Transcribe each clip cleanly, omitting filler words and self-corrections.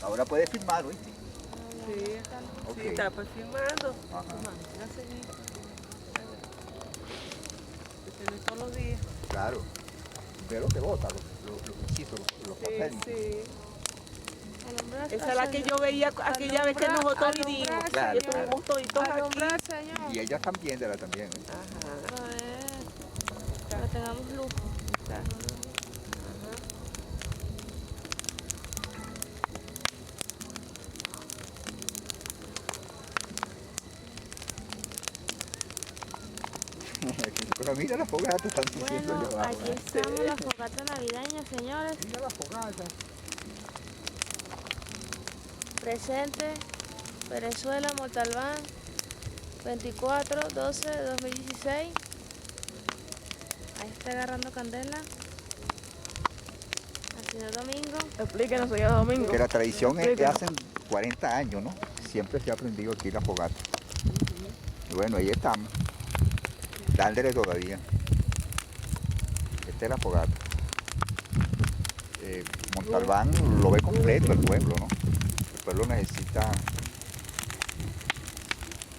Ahora puedes filmar, ¿oíste? Sí, Ok. sí, está pues filmando. Ajá. Gracias, que no es todos los días. Claro. Ve lo que bota, los bichitos, los papeles. Sí. Alumbrar, Esa es la que yo veía aquella vez que nosotros vinimos. Claro, Que estuvimos toditos aquí. Alumbrar, señor. Y ellas están viéndola también, ¿eh? Ajá. A ver, para que tengamos luz. Pero mira la fogata, están diciendo Bueno, yo abajo, aquí ¿eh? estamos, la fogata navideña, señores. Mira la fogata. Presente, Venezuela, Montalbán, 24/12/2016. Ahí está agarrando candela. Al señor Domingo. Explíquenos, señor Domingo. Que la tradición es que Explíquenos. hacen 40 años, ¿no? Siempre se ha aprendido aquí la fogata. Y bueno, ahí estamos. Dándole todavía. Esta es la fogata. Montalbán lo ve completo el pueblo, ¿no? El pueblo necesita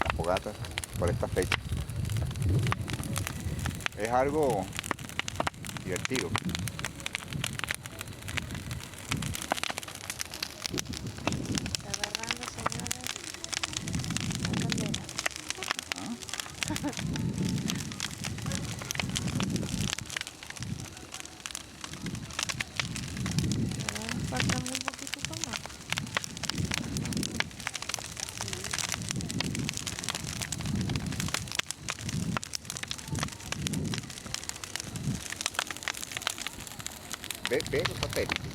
la fogata por esta fecha. Es algo divertido. Está agarrando, señores, la candela. Falta muy poquito más. Ve los papeles.